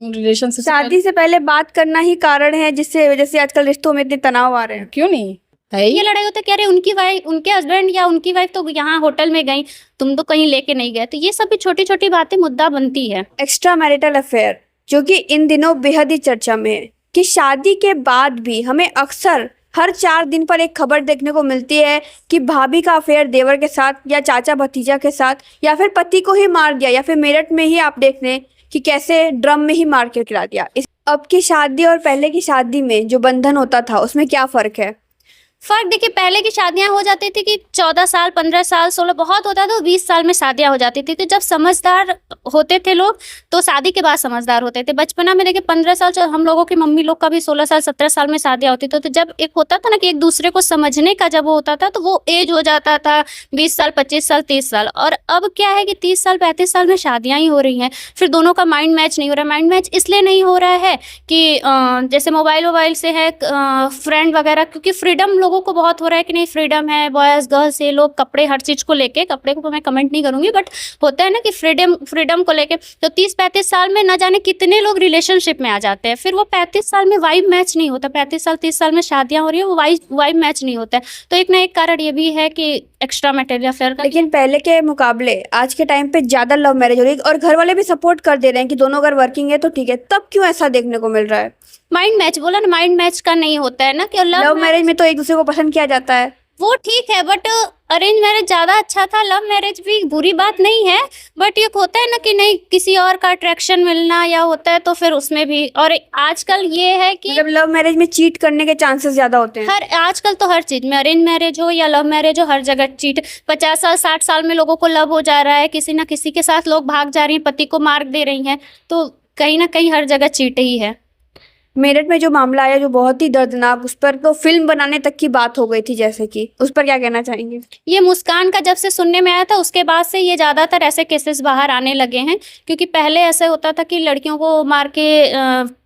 Relationship शादी से पहले बात करना ही कारण है जिससे वजह से आजकल रिश्तों में इतने तनाव आ रहे हैं। क्यों नहीं है ये लड़ाई होता है, कह रहे उनकी वाइफ, उनके हस्बैंड या उनकी वाइफ तो यहाँ होटल में गई, तुम तो कहीं लेके नहीं गए। तो ये सब भी छोटी छोटी बातें मुद्दा बनती है। एक्स्ट्रा मैरिटल अफेयर जो कि इन दिनों बेहद ही चर्चा में है, कि शादी के बाद भी हमें अक्सर हर 4 दिन पर एक खबर देखने को मिलती है कि भाभी का अफेयर देवर के साथ या चाचा भतीजा के साथ, या फिर पति को ही मार दिया, या फिर मेरठ में ही आप देख लें कि कैसे ड्रम में ही मार के गिरा दिया। अब की शादी और पहले की शादी में जो बंधन होता था उसमें क्या फर्क है? फर्क देखिए, पहले की शादियां हो जाती थी कि 14 साल 15 साल 16 बहुत होता था, 20 साल में शादियां हो जाती थी। तो जब समझदार होते थे लोग तो शादी के बाद समझदार होते थे। बचपना में देखिए 15 साल, हम लोगों की मम्मी लोग का भी 16 साल 17 साल में शादियां होती थी। तो जब एक होता था ना कि एक दूसरे को समझने का जब वो होता था तो वो एज हो जाता था 20 साल 25 साल 30 साल। और अब क्या है कि 30 साल 35 साल में शादियां ही हो रही हैं। फिर दोनों का माइंड मैच नहीं हो रहा। माइंड मैच इसलिए नहीं हो रहा है कि जैसे मोबाइल से है, फ्रेंड वगैरह, क्योंकि फ्रीडम लोगों को बहुत हो रहा है कि नहीं फ्रीडम है, बॉयज गर्ल्स, ये लोग कपड़े हर चीज को लेके, कपड़े को मैं कमेंट नहीं करूंगी, बट होता है ना कि फ्रीडम को लेके। तो 30-35 साल में न जाने कितने लोग रिलेशनशिप में आ जाते हैं। फिर वो 35 साल में वाइब मैच नहीं होता। 35 साल 30 साल में शादियां हो रही है, वो वाइब मैच नहीं होता है। तो एक ना एक कारण ये भी है कि एक्स्ट्रा मैटेरियल अफेयर का। लेकिन पहले के मुकाबले आज के टाइम पे ज्यादा लव मैरिज हो रही है और घर वाले भी सपोर्ट कर दे रहे हैं कि दोनों अगर वर्किंग है तो ठीक है। तब क्यों ऐसा देखने को मिल रहा है? माइंड मैच बोला ना, माइंड मैच का नहीं होता है ना कि लव मैरिज में तो एक दूसरे को पसंद किया जाता है। वो ठीक है, बट अरेंज मैरिज ज्यादा अच्छा था। लव मैरिज भी बुरी बात नहीं है, बट ये होता है ना कि नहीं किसी और का अट्रैक्शन मिलना या होता है तो फिर उसमें भी। और आजकल ये है कि मतलब लव मैरिज में चीट करने के चांसेस ज्यादा होते हैं। आजकल तो हर चीज में, अरेंज मैरिज हो या लव मैरिज हो, हर जगह चीट। 50 साल 60 साल में लोगों को लव हो जा रहा है, किसी ना किसी के साथ लोग भाग जा रही हैं, पति को मार दे रही हैं। तो कहीं ना कहीं हर जगह चीट ही है। मेरठ में जो मामला आया जो बहुत ही दर्दनाक, उस पर तो फिल्म बनाने तक की बात हो गई थी, जैसे कि उस पर क्या कहना चाहेंगे? ये मुस्कान का जब से सुनने में आया था उसके बाद से ये ज़्यादातर ऐसे केसेस बाहर आने लगे हैं। क्योंकि पहले ऐसे होता था कि लड़कियों को मार के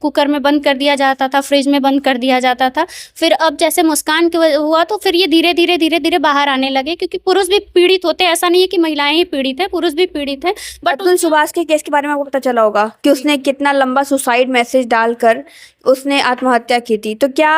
कुकर में बंद कर दिया जाता था, फ्रिज में बंद कर दिया जाता था। फिर अब जैसे मुस्कान के हुआ तो फिर ये धीरे धीरे बाहर आने लगे। क्योंकि पुरुष भी पीड़ित होते हैं, ऐसा नहीं है कि महिलाएं ही पीड़ित है, पुरुष भी पीड़ित है। बट अतुल सुभाष के केस के बारे में आपको पता चला होगा कि उसने कितना लंबा सुसाइड मैसेज डालकर उसने आत्महत्या की थी। तो क्या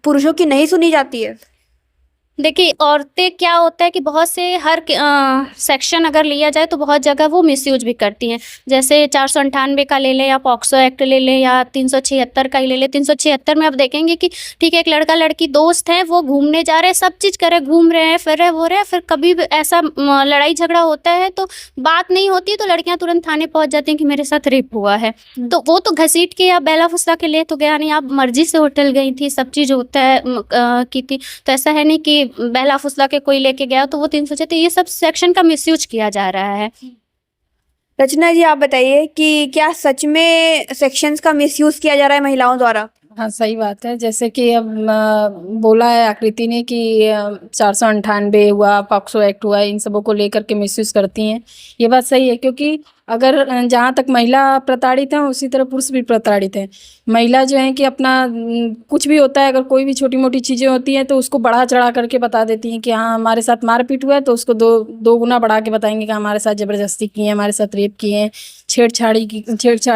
पुरुषों की नहीं सुनी जाती है? देखिए, औरतें क्या होता है कि बहुत से हर सेक्शन अगर लिया जाए तो बहुत जगह वो मिसयूज भी करती हैं। जैसे 498 का ले लें या पॉक्सो एक्ट ले लें या 376 का ही ले लें। 376 में आप देखेंगे कि ठीक है, एक लड़का लड़की दोस्त है, वो घूमने जा रहे हैं, सब चीज़ करे, घूम रहे हैं, फिर रहे हो रहे हैं, फिर कभी भी ऐसा लड़ाई झगड़ा होता है तो बात नहीं होती तो लड़कियां तुरंत थाने पहुंच जाती हैं कि मेरे साथ रेप हुआ है। तो वो तो घसीट के या बेला फुसला के ले तो गया नहीं, आप मर्जी से होटल गई थी, सब चीज़ होता है की थी। तो ऐसा है नहीं कि बहला फुसला के कोई लेके गया तो वो 376। ये सब सेक्शन का मिसयूज किया जा रहा है। रचना जी, आप बताइए कि क्या सच में सेक्शंस का मिसयूज किया जा रहा है महिलाओं द्वारा? हाँ, सही बात है। जैसे कि अब बोला है आकृति ने कि 498 हुआ, पॉक्सो एक्ट हुआ, इन सबों को लेकर के मिसयूज करती हैं। ये बात सही है, क्योंकि अगर जहाँ तक महिला प्रताड़ित हैं उसी तरह पुरुष भी प्रताड़ित हैं। महिला जो है कि अपना कुछ भी होता है, अगर कोई भी छोटी मोटी चीज़ें होती हैं तो उसको बढ़ा चढ़ा करके बता देती हैं कि हाँ हमारे साथ मारपीट हुआ है, तो उसको दो गुना बढ़ा के बताएंगे कि हमारे साथ ज़बरदस्ती की है, हमारे साथ रेप किए हैं, छेड़छाड़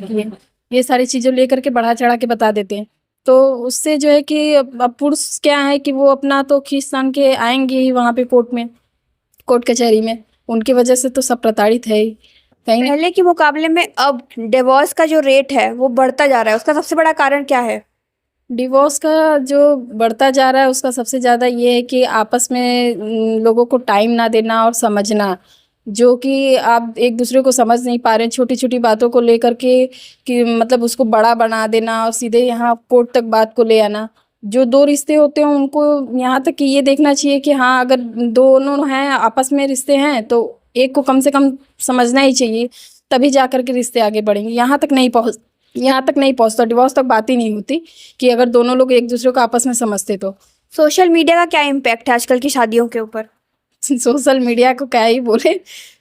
की है। ये सारी चीज़ें लेकर के बढ़ा चढ़ा के बता देते हैं। तो उससे जो है कि अब पुरुष क्या है कि वो अपना तो खींच तान के आएंगे ही वहाँ पे कोर्ट कचहरी में। उनकी वजह से तो सब प्रताड़ित है ही। पहले के मुकाबले में अब डिवोर्स का जो रेट है वो बढ़ता जा रहा है, उसका सबसे बड़ा कारण क्या है? डिवोर्स का जो बढ़ता जा रहा है उसका सबसे ज़्यादा ये है कि आपस में लोगों को टाइम ना देना और समझना, जो कि आप एक दूसरे को समझ नहीं पा रहे हैं। छोटी छोटी बातों को लेकर के कि मतलब उसको बड़ा बना देना और सीधे यहाँ कोर्ट तक बात को ले आना। जो दो रिश्ते होते हैं उनको यहाँ तक कि ये देखना चाहिए कि हाँ अगर दोनों हैं आपस में रिश्ते हैं तो एक को कम से कम समझना ही चाहिए, तभी जा कर के रिश्ते आगे बढ़ेंगे। यहाँ तक नहीं पहुँचता, डिवोर्स तक बात ही नहीं होती कि अगर दोनों लोग एक दूसरे को आपस में समझते तो। सोशल मीडिया का क्या इम्पैक्ट है आजकल की शादियों के ऊपर? सोशल मीडिया को क्या ही बोले,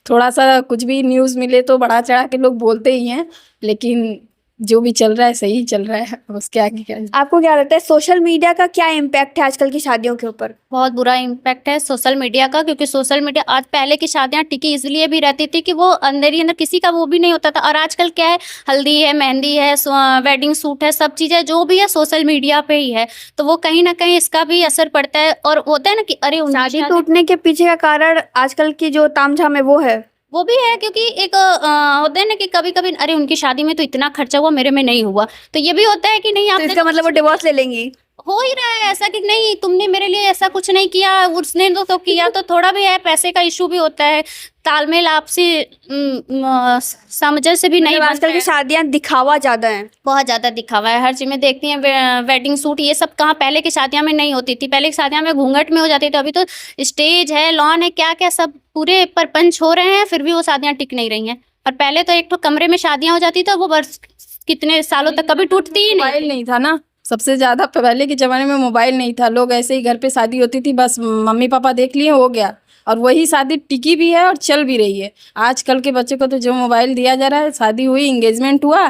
थोड़ा सा कुछ भी न्यूज़ मिले तो बढ़ा चढ़ा के लोग बोलते ही हैं, लेकिन जो भी चल रहा है सही चल रहा है, उसके आगे क्या। आपको क्या लगता है सोशल मीडिया का क्या इम्पैक्ट है आजकल की शादियों के ऊपर? बहुत बुरा इम्पैक्ट है सोशल मीडिया का, क्योंकि सोशल मीडिया आज पहले की शादियां टिकी इसलिए भी रहती थी कि वो अंदर ही अंदर किसी का वो भी नहीं होता था, और आजकल क्या है, हल्दी है, मेहंदी है, वेडिंग सूट है, सब चीज़ें जो भी है सोशल मीडिया पे ही है, तो वो कहीं ना कहीं इसका भी असर पड़ता है। और होता है ना कि अरे उनकी शादी टूटने के पीछे का कारण आजकल की जो तामझाम है वो है। वो भी है, क्योंकि एक होता है ना कि कभी कभी अरे उनकी शादी में तो इतना खर्चा हुआ, मेरे में नहीं हुआ, तो ये भी होता है कि नहीं तो आपने इसका मतलब वो डिवोर्स ले लेंगी। हो ही रहा है ऐसा कि नहीं तुमने मेरे लिए ऐसा कुछ नहीं किया, उसने तो किया, तो थोड़ा भी है, पैसे का इशू भी होता है, तालमेल आपसी समझ से भी नहीं मतलब बनता आजकल की है। शादियां दिखावा ज्यादा है। बहुत ज्यादा दिखावा है, हर चीज में देखती हैं वेडिंग सूट, ये सब कहाँ पहले की शादियां में नहीं होती थी, पहले की शादियां में घूंघट में हो जाती थी, अभी तो स्टेज है, लॉन है, क्या क्या सब पूरे परपंच हो रहे हैं, फिर भी वो शादियां टिक नहीं रही हैं। और पहले तो एक तो कमरे में शादियां हो जाती थी, वो वर्ष कितने सालों तक कभी टूटती ही नहीं। मोबाइल नहीं था ना, सबसे ज्यादा पहले के जमाने में मोबाइल नहीं था, लोग ऐसे ही घर पे शादी होती थी, बस मम्मी पापा देख लिए हो गया, और वही शादी टिकी भी है और चल भी रही है। आजकल के बच्चे को तो जो मोबाइल दिया जा रहा है, शादी हुई, एंगेजमेंट हुआ,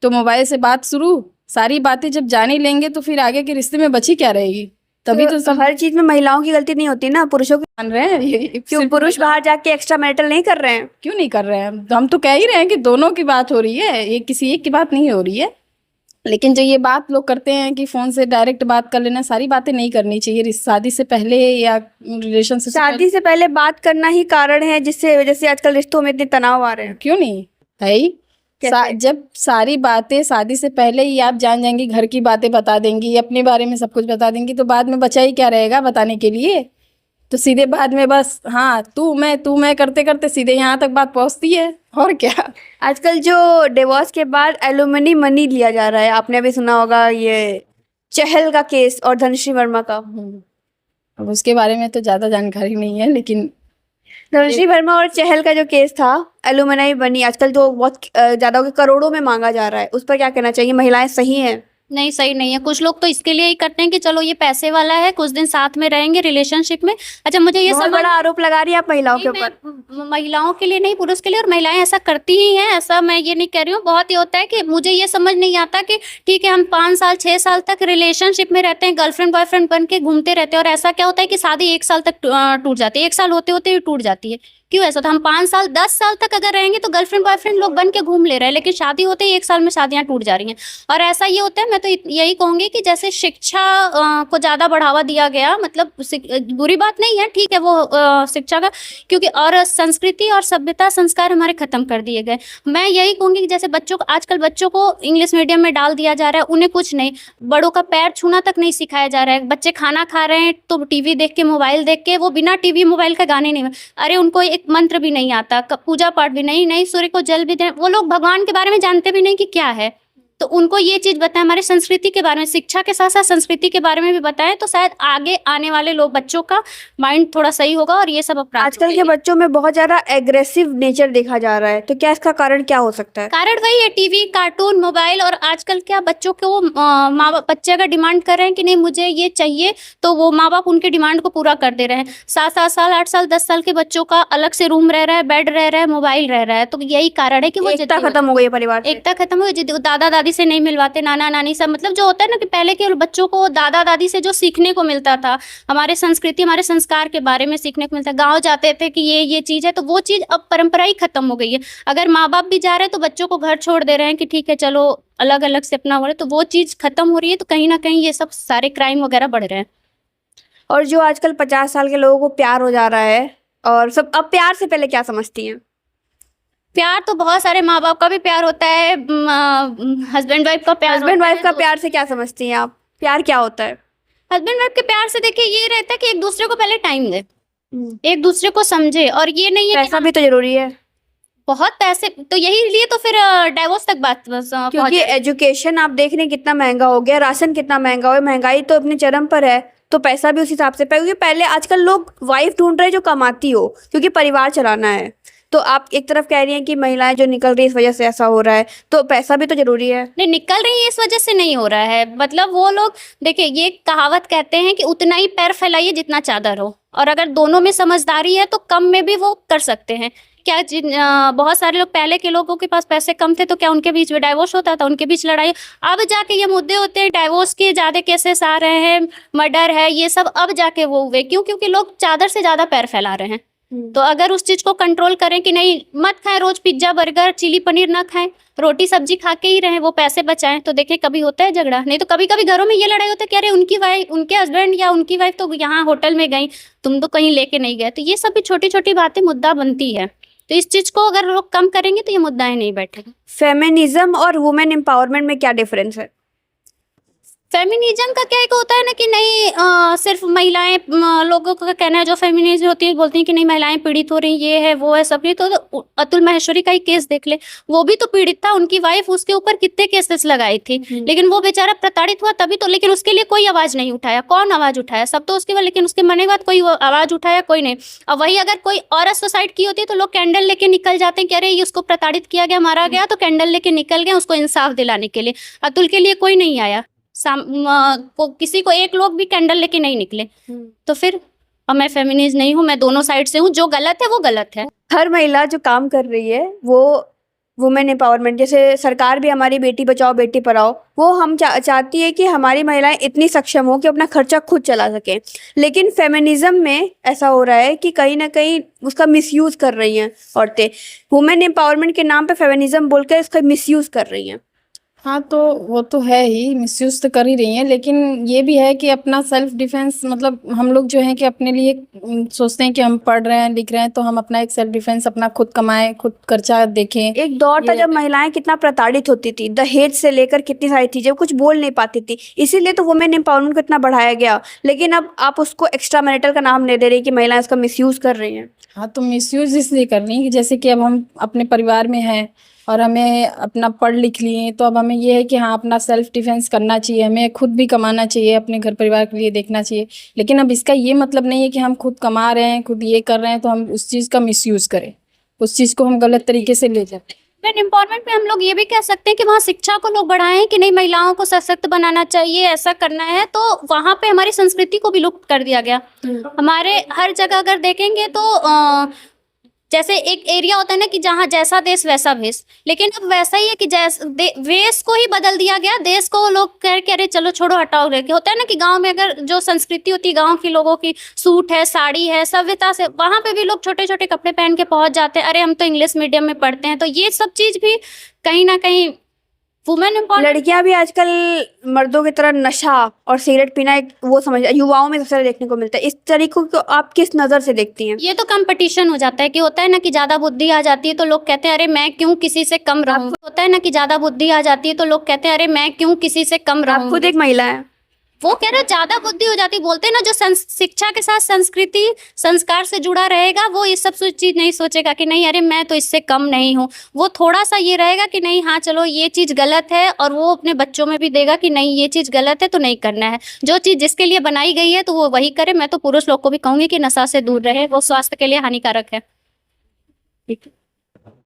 तो मोबाइल से बात शुरू, सारी बातें जब जान ही लेंगे तो फिर आगे के रिश्ते में बची क्या रहेगी। तभी तो सब हर चीज में महिलाओं की गलती नहीं होती ना, पुरुषों की। मान रहे हैं क्यों पुरुष बाहर जाके एक्स्ट्रा मैरिटल नहीं कर रहे हैं? क्यों नहीं कर रहे हैं, तो हम तो कह ही रहे हैं कि दोनों की बात हो रही है, ये किसी एक की बात नहीं हो रही है। लेकिन जो ये बात लोग करते हैं कि फोन से डायरेक्ट बात कर लेना, सारी बातें नहीं करनी चाहिए शादी से पहले या रिलेशन से शादी से पहले बात करना ही कारण है जिससे वजह से आजकल रिश्तों में इतने तनाव आ रहे हैं। क्यों नहीं है ही? कैसे? जब सारी बातें शादी से पहले ही आप जान जाएंगी, घर की बातें बता देंगी, अपने बारे में सब कुछ बता देंगी, तो बाद में बचा ही क्या रहेगा बताने के लिए। तो सीधे बाद में बस हाँ तू मैं करते करते सीधे यहाँ तक बात पहुँचती है, और क्या। आजकल जो डिवोर्स के बाद एलुमनी मनी लिया जा रहा है, आपने भी सुना होगा, ये चहल का केस और धनश्री वर्मा का। अब उसके बारे में तो ज़्यादा जानकारी नहीं है, लेकिन धनश्री वर्मा और चहल का जो केस था, एलुमनी मनी आजकल जो बहुत ज्यादा करोड़ों में मांगा जा रहा है, उस पर क्या कहना चाहिए? महिलाएं सही हैं? नहीं, सही नहीं है। कुछ लोग तो इसके लिए ही करते हैं कि चलो ये पैसे वाला है, कुछ दिन साथ में रहेंगे रिलेशनशिप में। अच्छा मुझे ये बहुत बड़ा आरोप लगा रही है आप महिलाओं के ऊपर। महिलाओं के लिए नहीं, पुरुष के लिए, और महिलाएं ऐसा करती ही हैं, ऐसा मैं ये नहीं कह रही हूँ। बहुत ही होता है कि मुझे ये समझ नहीं आता कि ठीक है हम 5 साल 6 साल तक रिलेशनशिप में रहते हैं, गर्लफ्रेंड बॉयफ्रेंड बन के घूमते रहते हैं, और ऐसा क्या होता है कि शादी 1 साल तक टूट जाती है, 1 साल होते होते ही टूट जाती है। क्यों ऐसा? तो हम 5 साल 10 साल तक अगर रहेंगे तो गर्लफ्रेंड बॉयफ्रेंड लोग बन के घूम ले रहे हैं, लेकिन शादी होते ही 1 साल में शादियां टूट जा रही हैं। और ऐसा ये होता है, मैं तो यही कहूंगी कि जैसे शिक्षा को ज़्यादा बढ़ावा दिया गया, मतलब बुरी बात नहीं है, ठीक है वो शिक्षा का, क्योंकि और संस्कृति और सभ्यता संस्कार हमारे खत्म कर दिए गए। मैं यही कहूंगी कि जैसे बच्चों को आजकल बच्चों को इंग्लिश मीडियम में डाल दिया जा रहा है, उन्हें कुछ नहीं, बड़ों का पैर छूना तक नहीं सिखाया जा रहा है। बच्चे खाना खा रहे हैं तो टीवी देख के, मोबाइल देख के, वो बिना टीवी मोबाइल का गाने नहीं, अरे उनको एक मंत्र भी नहीं आता, पूजा पाठ भी नहीं, सूर्य को जल भी दें, वो लोग भगवान के बारे में जानते भी नहीं कि क्या है। तो उनको ये चीज़ बताएं, हमारे संस्कृति के बारे में, शिक्षा के साथ साथ संस्कृति के बारे में भी बताएं, तो शायद आगे आने वाले लोग बच्चों का माइंड थोड़ा सही होगा और ये सब अपराध। आजकल के बच्चों में बहुत ज़्यादा एग्रेसिव नेचर देखा जा रहा है, तो क्या इसका कारण क्या हो सकता है? कारण वही है, टीवी, कार्टून, मोबाइल। और आजकल क्या बच्चों को माँ बाप, बच्चे अगर डिमांड कर रहे हैं कि नहीं मुझे ये चाहिए, तो वो माँ बाप उनके डिमांड को पूरा कर दे रहे हैं। 7-7 साल 8 साल 10 साल के बच्चों का अलग से रूम रह रहा है, बेड रह रहा है, मोबाइल रह रहा है। तो यही कारण है कि वो एकता खत्म हो गई है परिवार से। एकता खत्म हो गई, दादा दादी से नहीं मिलवाते, नाना नानी सब, मतलब जो होता है ना कि पहले के बच्चों को दादा दादी से जो सीखने को मिलता था, हमारे संस्कृति हमारे संस्कार के बारे में सीखने को मिलता, गांव जाते थे कि ये चीज़ है, तो वो चीज़ अब परंपरा ही खत्म हो गई है। अगर माँ बाप भी जा रहे हैं तो बच्चों को घर छोड़ दे रहे हैं कि ठीक है चलो अलग अलग से अपना हो रहे, तो वो चीज़ खत्म हो रही है। तो कहीं ना कहीं ये सब सारे क्राइम वगैरह बढ़ रहे हैं। और जो आजकल 50 साल के लोगों को प्यार हो जा रहा है, और सब अब प्यार से पहले क्या समझती हैं? प्यार तो बहुत सारे, माँ बाप का भी प्यार होता है, हस्बैंड वाइफ का प्यार, हस्बैंड वाइफ का प्यार से क्या समझती हैं आप? प्यार क्या होता है? हस्बैंड वाइफ के प्यार से देखिए ये रहता है कि एक दूसरे को पहले टाइम दे, एक दूसरे को समझे, और ये नहीं है पैसा भी तो जरूरी है। बहुत पैसे, तो यही लिए तो फिर डाइवोर्स तक बात क्योंकि एजुकेशन आप देख रहे हैं कितना महंगा हो गया, राशन कितना महंगा हो गया, महंगाई तो अपने चरम पर है, तो पैसा भी उस हिसाब से, क्योंकि पहले आजकल लोग वाइफ ढूंढ रहे हैं जो कमाती हो, क्योंकि परिवार चलाना है। तो आप एक तरफ कह रही हैं कि महिलाएं जो निकल रही है इस वजह से ऐसा हो रहा है, तो पैसा भी तो जरूरी है। नहीं, निकल रही है इस वजह से नहीं हो रहा है, मतलब वो लोग देखिए, ये कहावत कहते हैं कि उतना ही पैर फैलाइए जितना चादर हो, और अगर दोनों में समझदारी है तो कम में भी वो कर सकते हैं। बहुत सारे लोग, पहले के लोगों के पास पैसे कम थे तो क्या उनके बीच में डाइवोर्स होता था, उनके बीच लड़ाई। अब जाके ये मुद्दे होते हैं, डाइवोर्स के ज़्यादा केसेस आ रहे हैं, मर्डर है, ये सब अब जाके वो हुए। क्यों? क्योंकि लोग चादर से ज़्यादा पैर फैला रहे हैं। तो अगर उस चीज़ को कंट्रोल करें कि नहीं, मत खाएं रोज पिज्जा बर्गर चिली पनीर, ना खाएं, रोटी सब्जी खा के ही रहें, वो पैसे बचाएं, तो देखें कभी होता है झगड़ा। नहीं तो कभी कभी घरों में ये लड़ाई होता है कि अरे उनकी वाइफ, उनके हस्बैंड या उनकी वाइफ तो यहाँ होटल में गई, तुम तो कहीं लेके नहीं गए। तो ये सब भी छोटी छोटी बातें मुद्दा बनती है। तो इस चीज़ को अगर लोग कम करेंगे तो ये मुद्दाएं नहीं बैठेगा। फेमिनिज्म और वुमेन एम्पावरमेंट में क्या डिफरेंस है? फेमिनिज्म का क्या एक होता है ना कि नहीं, सिर्फ महिलाएं, लोगों का कहना है जो फेमिनिज्म होती है, बोलती हैं कि नहीं महिलाएं पीड़ित हो रही, ये है वो है सब। तो अतुल माहेश्वरी का ही केस देख ले, वो भी तो पीड़ित था, उनकी वाइफ उसके ऊपर कितने केसेस लगाई थी, लेकिन वो बेचारा प्रताड़ित हुआ तभी तो। लेकिन उसके लिए कोई आवाज नहीं उठाया। कौन आवाज उठाया? सब तो उसके बाद, लेकिन उसके मरने के बाद कोई आवाज उठाया? कोई नहीं। और वही अगर कोई औरत सुसाइड की होती है तो लोग कैंडल लेके निकल जाते हैं कि अरे ये उसको प्रताड़ित किया गया, मारा गया, तो कैंडल लेके निकल गए उसको इंसाफ दिलाने के लिए। अतुल के लिए कोई नहीं आया, किसी को एक लोग भी कैंडल लेके नहीं निकले। तो फिर अब मैं फेमिनिस्ट नहीं हूँ, मैं दोनों साइड से हूँ, जो गलत है वो गलत है। हर महिला जो काम कर रही है वो वुमेन एम्पावरमेंट, जैसे सरकार भी हमारी बेटी बचाओ बेटी पढ़ाओ, वो हम चाहती है कि हमारी महिलाएं इतनी सक्षम हो कि अपना खर्चा खुद चला सके। लेकिन फेमिनिज्म में ऐसा हो रहा है कि कहीं ना कहीं उसका मिसयूज कर रही हैं औरतें। वुमेन एम्पावरमेंट के नाम पे फेमिनिज्म बोलकर इसका मिसयूज कर रही हैं। हाँ, तो वो तो है ही, मिसयूज तो कर ही रही हैं, लेकिन ये भी है कि अपना सेल्फ डिफेंस, मतलब हम लोग जो है कि अपने लिए सोचते हैं कि हम पढ़ रहे हैं लिख रहे हैं तो हम अपना एक सेल्फ डिफेंस, अपना खुद कमाएं, खुद खर्चा देखें। एक दौर था जब महिलाएं कितना प्रताड़ित होती थी, दहेज से लेकर कितनी सारी चीजें, कुछ बोल नहीं पाती थी, इसीलिए तो वुमेन एम्पावरमेंट को इतना बढ़ाया गया। लेकिन अब आप उसको एक्स्ट्रा मैरिटल का नाम नहीं दे रही कि महिलाएं इसका मिसयूज कर रही हैं। हाँ, तो मिसयूज इसलिए कर रही हैं कि जैसे कि अब हम अपने परिवार में हैं और हमें अपना पढ़ लिख लिए, तो अब हमें ये है कि हाँ अपना सेल्फ डिफेंस करना चाहिए, हमें खुद भी कमाना चाहिए, अपने घर परिवार के लिए देखना चाहिए। लेकिन अब इसका ये मतलब नहीं है कि हम खुद कमा रहे हैं, खुद ये कर रहे हैं तो हम उस चीज़ का मिसयूज करें, उस चीज़ को हम गलत तरीके से ले जाते हैं। वुमेन एम्पावरमेंट में हम लोग ये भी कह सकते हैं कि वहाँ शिक्षा को लोग बढ़ाएं कि नहीं महिलाओं को सशक्त बनाना चाहिए, ऐसा करना है। तो वहाँ पे हमारी संस्कृति को भी लुप्त कर दिया गया। हमारे हर जगह अगर देखेंगे तो जैसे एक एरिया होता है ना कि जहाँ जैसा देश वैसा भेष, लेकिन अब वैसा ही है कि वेश को ही बदल दिया गया, देश को लोग कह के अरे चलो छोड़ो हटाओ रह के। होता है ना कि गांव में अगर जो संस्कृति होती है गांव के लोगों की, सूट है साड़ी है सभ्यता से, वहां पे भी लोग छोटे छोटे कपड़े पहन के पहुंच जाते हैं, अरे हम तो इंग्लिश मीडियम में पढ़ते हैं। तो ये सब चीज भी कहीं ना कहीं वुमेन एम्पावरमेंट। लड़कियां भी आजकल मर्दों की तरह नशा और सिगरेट पीना एक वो समझ युवाओं में सबसे ज्यादा देखने को मिलता है। इस तरीकों को आप किस नजर से देखती हैं? ये तो कंपटीशन हो जाता है कि होता है ना कि ज्यादा बुद्धि आ जाती है तो लोग कहते हैं अरे मैं क्यों किसी से कम रहूं। होता है ना कि ज्यादा बुद्धि आ जाती है तो लोग कहते हैं अरे मैं क्यों किसी से कम रहूं। आप खुद एक महिला है। वो कह रहे ज्यादा बुद्धि हो जाती, बोलते हैं ना जो शिक्षा के साथ संस्कृति संस्कार से जुड़ा रहेगा वो ये सब चीज नहीं सोचेगा कि नहीं अरे मैं तो इससे कम नहीं हूँ। वो थोड़ा सा ये रहेगा कि नहीं हाँ चलो ये चीज गलत है, और वो अपने बच्चों में भी देगा कि नहीं ये चीज गलत है तो नहीं करना है। जो चीज जिसके लिए बनाई गई है तो वो वही करे। मैं तो पुरुष लोग को भी कहूंगी कि नशा से दूर रहे, वो स्वास्थ्य के लिए हानिकारक है।